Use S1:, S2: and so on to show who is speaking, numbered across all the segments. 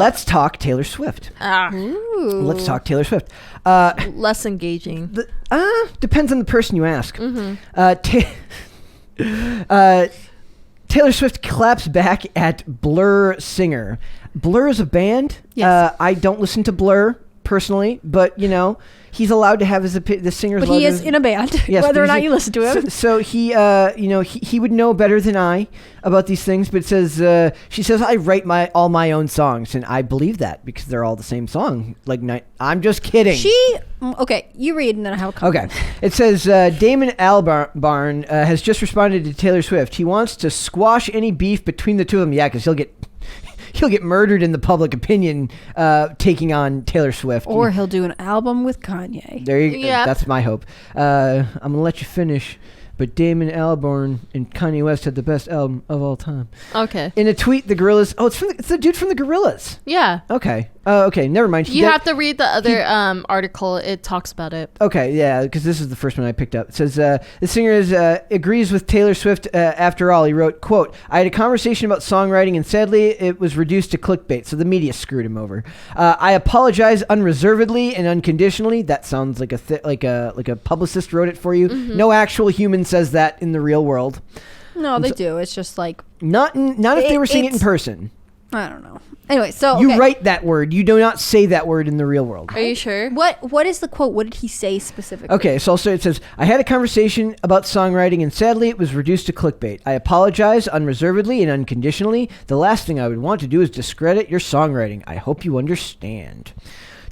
S1: let's talk Taylor Swift. Let's talk Taylor Swift.
S2: Less engaging.
S1: Depends on the person you ask. Taylor Swift claps back at Blur singer. Blur is a band.
S3: Yes.
S1: I don't listen to Blur personally, but he's allowed to have the singer's.
S3: But he is in a band,
S1: yes,
S3: whether or not you listen to him.
S1: So he, he would know better than I about these things. But it says, she says, I write all my own songs, and I believe that because they're all the same song. I'm just kidding.
S3: Okay, you read and then I have a comment.
S1: Okay, it says Damon Albarn has just responded to Taylor Swift. He wants to squash any beef between the two of them. Yeah, because he'll get murdered in the public opinion taking on Taylor Swift.
S3: Or he'll do an album with Kanye.
S1: There you go. Yeah. That's my hope. I'm going to let you finish. But Damon Albarn and Kanye West had the best album of all time.
S2: Okay.
S1: In a tweet, the Gorillaz... Oh, it's the dude from the Gorillaz.
S2: Yeah.
S1: Okay. Okay, never mind.
S2: You have to read the other article. It talks about it.
S1: Okay, yeah, because this is the first one I picked up. It says, the singer agrees with Taylor Swift after all. He wrote, quote, I had a conversation about songwriting and sadly it was reduced to clickbait, so the media screwed him over. I apologize unreservedly and unconditionally. That sounds like a publicist wrote it for you. Mm-hmm. No actual human says that in the real world.
S3: No, they do. It's just like...
S1: Not if they were saying it in person.
S3: I don't know. Anyway, so
S1: you write that word. You do not say that word in the real world.
S2: Are you sure?
S3: What is the quote? What did he say specifically?
S1: Okay, so it says, I had a conversation about songwriting and sadly it was reduced to clickbait. I apologize unreservedly and unconditionally. The last thing I would want to do is discredit your songwriting. I hope you understand.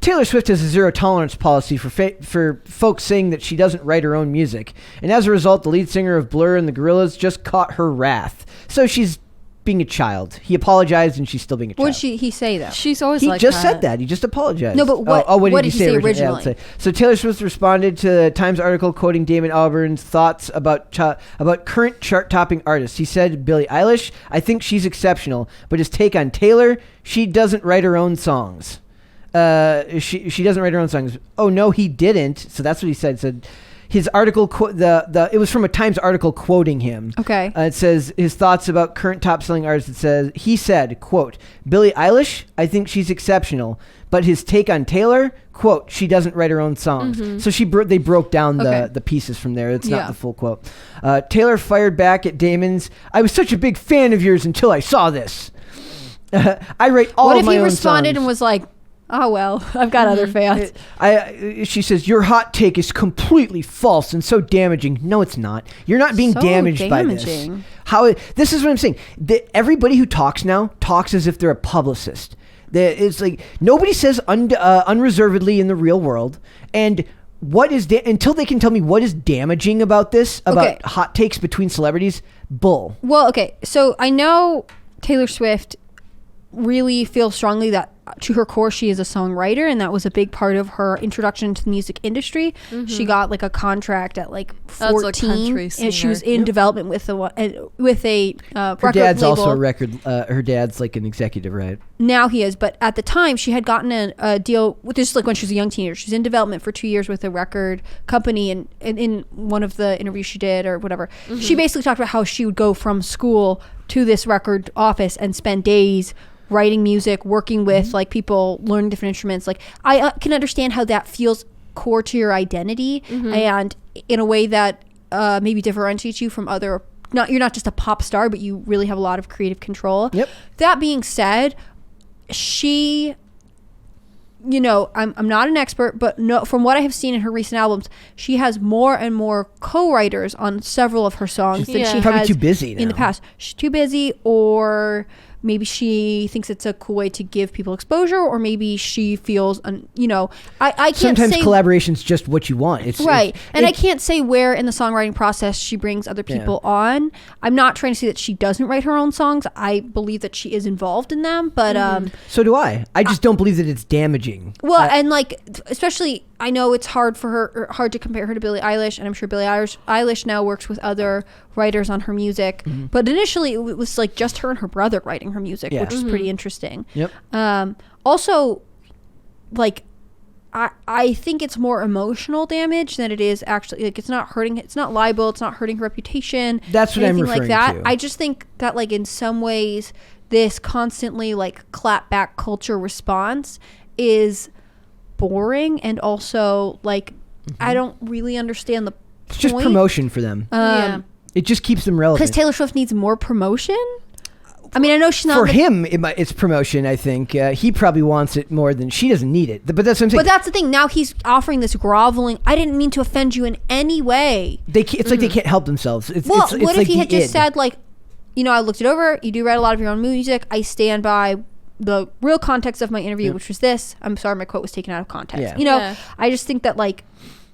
S1: Taylor Swift has a zero tolerance policy for folks saying that she doesn't write her own music. And as a result, the lead singer of Blur and the Gorillaz just caught her wrath. So she's being a child. He apologized and she's still being a child.
S3: What did he say though?
S2: She's always
S1: he just said that. He just apologized.
S3: No, but what did he say originally?
S1: Yeah, so Taylor Swift responded to the Times article quoting Damon Albarn's thoughts about current chart-topping artists. He said, Billie Eilish, I think she's exceptional, but his take on Taylor, she doesn't write her own songs. She doesn't write her own songs. Oh no, he didn't. So that's what he said. Said his article, it was from a Times article quoting him.
S3: Okay.
S1: It says his thoughts about current top-selling artists. It says he said, quote, Billie Eilish, I think she's exceptional, but his take on Taylor, quote, she doesn't write her own songs. Mm-hmm. So they broke down the pieces from there. It's not the full quote. Taylor fired back at Damon's, I was such a big fan of yours until I saw this. I write all of my own songs. What if he responded
S3: and was like, oh, well, I've got other fans.
S1: She says, your hot take is completely false and so damaging. No, it's not. You're not being damaged by this. This is what I'm saying. Everybody who talks now talks as if they're a publicist. It's like nobody says unreservedly in the real world. And what is until they can tell me what is damaging about this, about hot takes between celebrities, bull.
S3: Well, okay. So I know Taylor Swift really feels strongly that to her core she is a songwriter, and that was a big part of her introduction to the music industry. Mm-hmm. She got like a contract at like 14 and she was in development with a record
S1: her dad's
S3: label.
S1: Also a record her dad's like an executive, right?
S3: Now he is, but at the time she had gotten a deal with this, like when she was a young teenager. She was in development for 2 years with a record company, and in one of the interviews she did or whatever, she basically talked about how she would go from school to this record office and spend days writing music, working with like people, learning different instruments. Like I can understand how that feels core to your identity, and in a way that maybe differentiates you from other. You're not just a pop star, but you really have a lot of creative control. Yep. That being said, she, I'm not an expert, but no, from what I have seen in her recent albums, she has more and more co-writers on several of her songs than she
S1: probably
S3: has
S1: too busy now.
S3: In the past. She's too busy, or maybe she thinks it's a cool way to give people exposure, or maybe she feels, I can't
S1: sometimes
S3: say,
S1: collaboration's just what you want.
S3: I can't say where in the songwriting process she brings other people on. I'm not trying to say that she doesn't write her own songs. I believe that she is involved in them, but
S1: so do I. I just don't believe that it's damaging.
S3: Well, and like, especially, I know it's hard to compare her to Billie Eilish, and I'm sure Billie Eilish now works with other writers on her music. Mm-hmm. But initially, it was like just her and her brother writing her music, which was pretty interesting. Yep. Also, like, I think it's more emotional damage than it is actually, like, it's not libel, it's not hurting her reputation.
S1: That's what I'm referring to.
S3: I just think that, like, in some ways, this constantly like clap back culture response is boring, and also like I don't really understand the
S1: It's just
S3: point.
S1: promotion for them.
S2: Yeah.
S1: It just keeps them relevant.
S3: Because Taylor Swift needs more promotion. I mean, I know she's not
S1: For
S3: the-
S1: him, it's promotion, I think. He probably wants it more than she doesn't need it. But that's what I'm saying.
S3: But that's the thing. Now he's offering this groveling. I didn't mean to offend you in any way.
S1: It's like they can't help themselves.
S3: Well,
S1: it's
S3: what
S1: like
S3: if he had
S1: the
S3: just
S1: id.
S3: said, like, you know, I looked it over. You do write a lot of your own music. I stand by the real context of my interview, which was this. I'm sorry, my quote was taken out of context.
S1: Yeah.
S3: You know,
S2: Yeah.
S3: I just think that, like,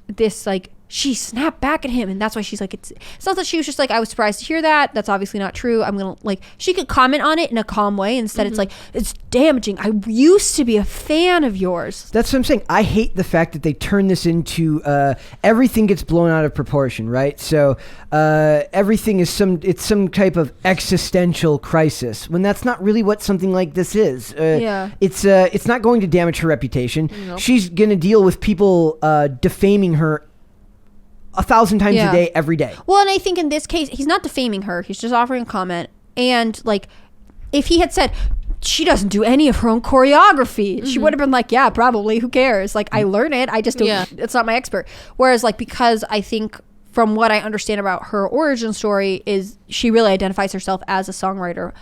S3: this, like, she snapped back at him, and that's why she's like, it's not that she was just like, I was surprised to hear that. That's obviously not true. I'm gonna, like, she could comment on it in a calm way. Instead, it's like, it's damaging. I used to be a fan of yours.
S1: That's what I'm saying. I hate the fact that they turn this into everything gets blown out of proportion, right? So everything is some type of existential crisis when that's not really what something like this is.
S3: Yeah.
S1: It's not going to damage her reputation.
S2: Nope.
S1: She's gonna deal with people defaming her 1,000 times
S3: Yeah.
S1: a day, every day.
S3: Well, and I think in this case, he's not defaming her. He's just offering a comment. And, like, if he had said, she doesn't do any of her own choreography, she would have been like, yeah, probably. Who cares? Like, I learn it. I just don't,
S2: Yeah.
S3: it's not my expert. Whereas, like, because I think from what I understand about her origin story is she really identifies herself as a songwriter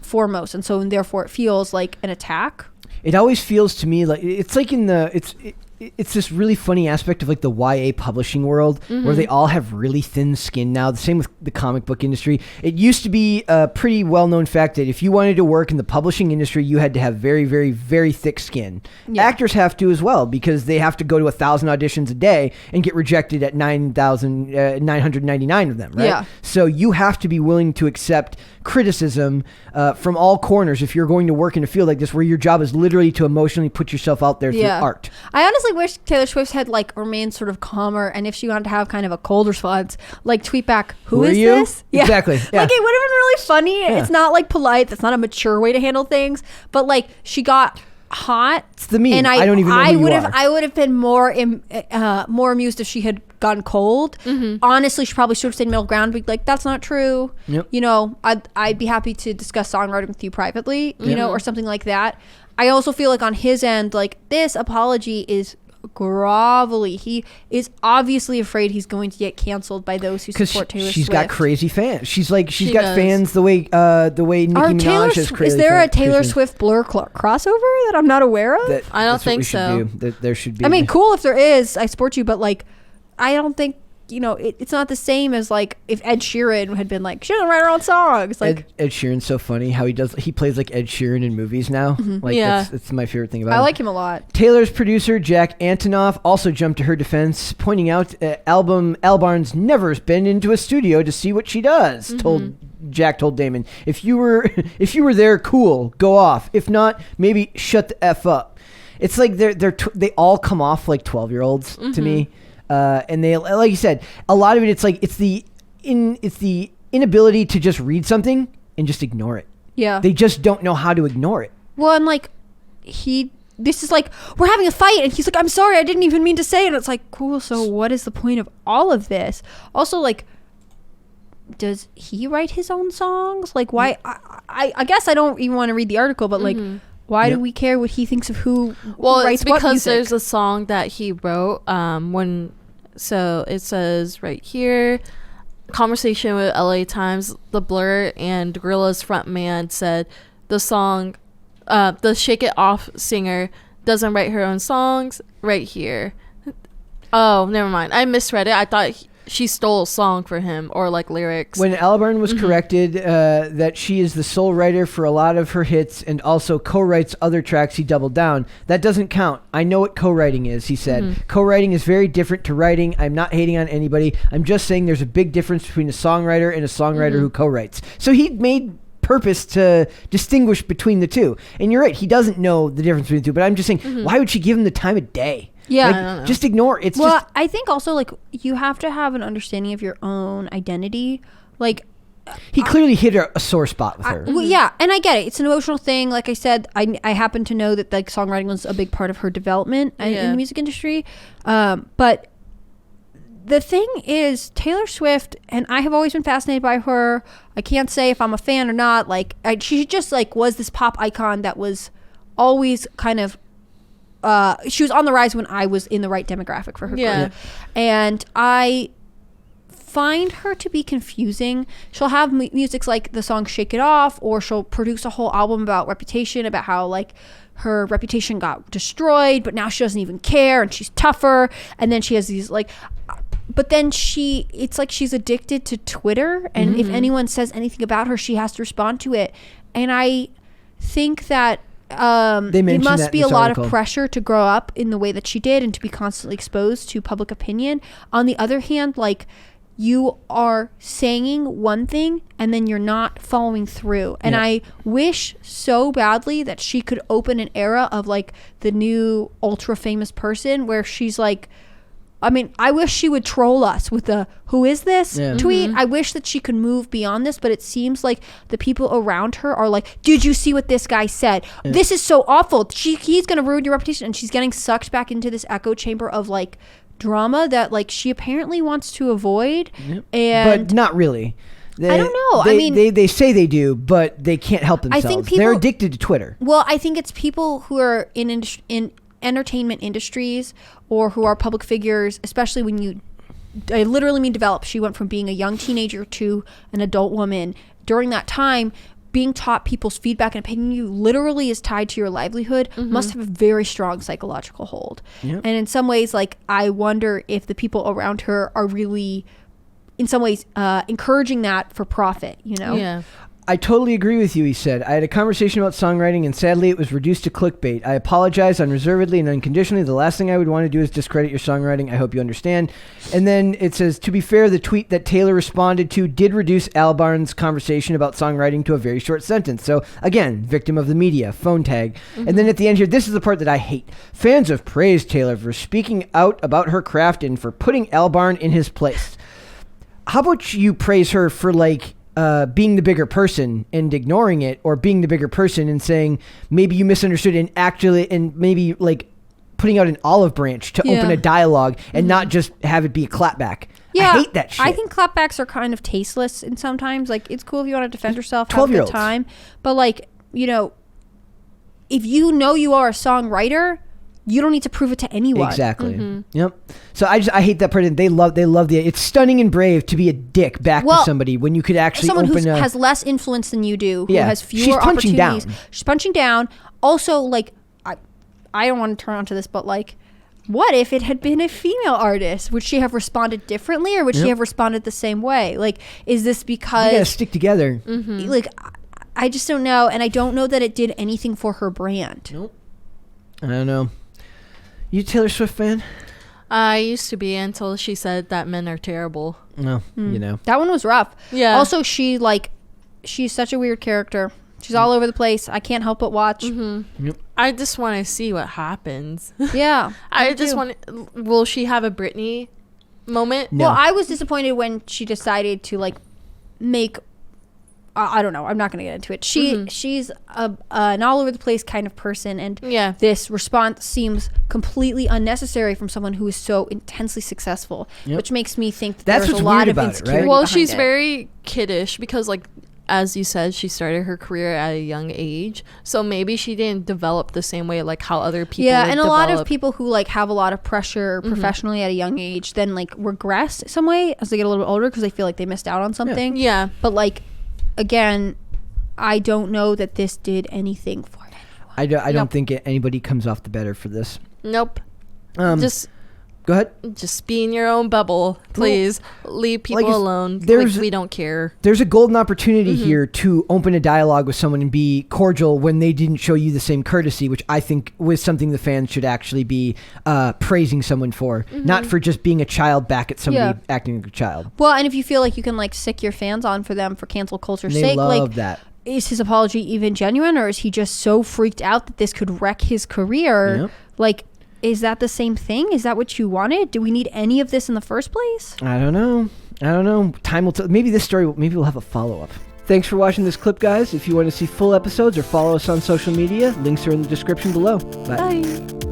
S3: foremost. And so, and therefore, it feels like an attack.
S1: It always feels to me like it's like it's this really funny aspect of like the YA publishing world where they all have really thin skin now. The same with the comic book industry. It used to be a pretty well-known fact that if you wanted to work in the publishing industry, you had to have very, very, very thick skin.
S3: Yeah.
S1: Actors have to as well because they have to go to 1,000 auditions a day and get rejected at 9,999 of them, right?
S3: Yeah.
S1: So you have to be willing to accept criticism from all corners if you're going to work in a field like this where your job is literally to emotionally put yourself out there through art.
S3: I honestly wish Taylor Swift had like remained sort of calmer, and if she wanted to have kind of a cold response, like tweet back, "Who
S1: are
S3: is
S1: you?"
S3: this?"
S1: Exactly. Yeah.
S3: Like it would have been really funny.
S1: Yeah.
S3: It's not like polite. That's not a mature way to handle things. But like she got hot.
S1: It's the meme.
S3: And
S1: I don't even know who you are.
S3: I would have been more more amused if she had gone cold. Honestly, she probably should have stayed middle ground. Be like, that's not true.
S1: Yep.
S3: You know, I'd be happy to discuss songwriting with you privately. You know, or something like that. I also feel like on his end, like this apology is grovelly. He is obviously afraid he's going to get canceled by those who support Taylor
S1: she's
S3: Swift.
S1: got crazy fans. She's got
S2: does.
S1: fans the way Nicki Minaj has crazy.
S3: Is there a Taylor
S1: fans.
S3: Swift Blur crossover that I'm not aware of?
S2: I don't
S1: that's what
S2: think
S1: we should
S2: so.
S1: do. There should be.
S3: I mean, cool if there is. I support you, but like, I don't think, you know, it's not the same as like if Ed Sheeran had been like, she doesn't write her own songs. Like,
S1: Ed Sheeran's so funny how he plays like Ed Sheeran in movies now. Like
S2: Yeah.
S1: that's my favorite thing about
S3: I
S1: him.
S3: like him a lot.
S1: Taylor's producer Jack Antonoff also jumped to her defense, pointing out Albarn's never been into a studio to see what she does. Jack told Damon, if you were there, cool, go off. If not, maybe shut the F up. It's like they all come off like 12-year-olds to me. And they, like you said, a lot of it, it's like it's the inability to just read something and just ignore it.
S3: Yeah.
S1: They just don't know how to ignore it.
S3: Well, and like this is like, we're having a fight, and he's like, I'm sorry, I didn't even mean to say it. And it's like, cool, so what is the point of all of this? Also, like, does he write his own songs? Like, why? I guess I don't even want to read the article, but like, why do we care what he thinks of who
S2: Well,
S3: writes
S2: it's
S3: what
S2: because
S3: music?
S2: there's a song that he wrote so it says right here, conversation with LA Times, the Blur and Gorillaz frontman said the song, the Shake It Off singer doesn't write her own songs right here. Oh, never mind. I misread it. I thought she stole a song for him, or like lyrics.
S1: When Albarn was corrected that she is the sole writer for a lot of her hits and also co-writes other tracks, he doubled down. That doesn't count. I know what co-writing is, he said. Co-writing is very different to writing. I'm not hating on anybody. I'm just saying there's a big difference between a songwriter and a songwriter who co-writes. So he made purpose to distinguish between the two. And you're right, he doesn't know the difference between the two, but I'm just saying, why would she give him the time of day?
S3: Yeah.
S1: Like,
S2: I don't know.
S1: just ignore it. It's
S3: Well,
S1: just
S3: I think also like you have to have an understanding of your own identity. Like,
S1: he clearly hit a sore spot with her.
S3: well, yeah, and I get it. It's an emotional thing. Like I said, I happen to know that like songwriting was a big part of her development in
S2: Yeah.
S3: the music industry. But the thing is, Taylor Swift, and I have always been fascinated by her. I can't say if I'm a fan or not. Like, she just like was this pop icon that was always kind of. She was on the rise when I was in the right demographic for her career, and I find her to be confusing. She'll have music like the song "Shake It Off," or she'll produce a whole album about Reputation, about how like her reputation got destroyed, but now she doesn't even care and she's tougher. And then she has these like, but then it's like she's addicted to Twitter, and if anyone says anything about her, she has to respond to it. And I think that it must be a lot of pressure to grow up in the way that she did and to be constantly exposed to public opinion. On the other hand, like, you are saying one thing and then you're not following through. And I wish so badly that she could open an era of like the new ultra famous person where she's like, I mean, I wish she would troll us with the "who is this" tweet. I wish that she could move beyond this, but it seems like the people around her are like, did you see what this guy said? This is so awful. He's going to ruin your reputation. And she's getting sucked back into this echo chamber of like drama that like she apparently wants to avoid. And
S1: but not really.
S3: I don't know.
S1: I
S3: mean,
S1: they say they do, but they can't help themselves.
S3: I think
S1: they're addicted to Twitter.
S3: Well, I think it's people who are in entertainment industries or who are public figures, especially when I literally mean develop. She went from being a young teenager to an adult woman. During that time, being taught people's feedback and opinion you literally is tied to your livelihood must have a very strong psychological hold. And in some ways, like, I wonder if the people around her are really, in some ways, encouraging that for profit, you know?
S2: Yeah.
S1: I totally agree with you, he said. I had a conversation about songwriting, and sadly it was reduced to clickbait. I apologize unreservedly and unconditionally. The last thing I would want to do is discredit your songwriting. I hope you understand. And then it says, to be fair, the tweet that Taylor responded to did reduce Albarn's conversation about songwriting to a very short sentence. So, again, victim of the media, phone tag. And then at the end here, this is the part that I hate. Fans have praised Taylor for speaking out about her craft and for putting Albarn in his place. How about you praise her for, like, being the bigger person and ignoring it, or being the bigger person and saying maybe you misunderstood and maybe like putting out an olive branch to open a dialogue and not just have it be a clapback. I hate that shit.
S3: I think clapbacks are kind of tasteless, and sometimes like it's cool if you want to defend yourself, have a good time, but like, you know, if you know you are a songwriter, you don't need to prove it to anyone.
S1: Exactly. Yep. So I hate that part. They love the. It's stunning and brave to be a dick back to somebody when you could actually
S3: someone
S1: open
S3: who has less influence than you do, who has fewer
S1: She's punching
S3: opportunities.
S1: down.
S3: She's punching down. Also, like, I don't want to turn onto this, but like, what if it had been a female artist? Would she have responded differently, or would she have responded the same way? Like, is this because
S1: you gotta stick together?
S3: Like, I just don't know, and I don't know that it did anything for her brand.
S1: Nope. I don't know. You a Taylor Swift fan?
S2: I used to be until she said that men are terrible.
S1: No, you know.
S3: That one was rough.
S2: Yeah.
S3: Also, she's such a weird character. She's all over the place. I can't help but watch.
S1: Yep.
S2: I just want to see what happens.
S3: Yeah.
S2: I just want. Will she have a Britney moment?
S1: No.
S3: Well, I was disappointed when she decided to like make. I don't know. I'm not going to get into it. She's an all over the place kind of person, and this response seems completely unnecessary from someone who is so intensely successful, which makes me think that
S1: That's
S3: there's
S1: what's
S3: a lot
S1: weird
S3: of
S1: about it,
S3: insecurity.
S1: right?
S2: Well,
S3: behind
S2: she's
S3: it.
S2: very kiddish because, like, as you said, she started her career at a young age, so maybe she didn't develop the same way like how other people.
S3: Yeah, and a lot of
S2: develop.
S3: people who like have a lot of pressure professionally at a young age then like regress some way as they get a little bit older because they feel like they missed out on something.
S2: Yeah,
S3: but like, again, I don't know that this did anything for anyone.
S1: I don't think anybody comes off the better for this.
S2: Nope.
S1: Just go ahead.
S2: Just be in your own bubble, please. Leave people alone. Like, we don't care.
S1: There's a golden opportunity here to open a dialogue with someone and be cordial when they didn't show you the same courtesy, which I think was something the fans should actually be praising someone for, not for just being a child back at somebody acting like a child.
S3: Well, and if you feel like you can like sick your fans on for them for cancel culture's
S1: They
S3: sake,
S1: love
S3: like
S1: that.
S3: Is his apology even genuine, or is he just so freaked out that this could wreck his career?
S1: Yep.
S3: Like, is that the same thing? Is that what you wanted? Do we need any of this in the first place?
S1: I don't know. Time will tell. Maybe this story, maybe we'll have a follow-up. Thanks for watching this clip, guys. If you want to see full episodes or follow us on social media, links are in the description below. Bye.
S3: Bye.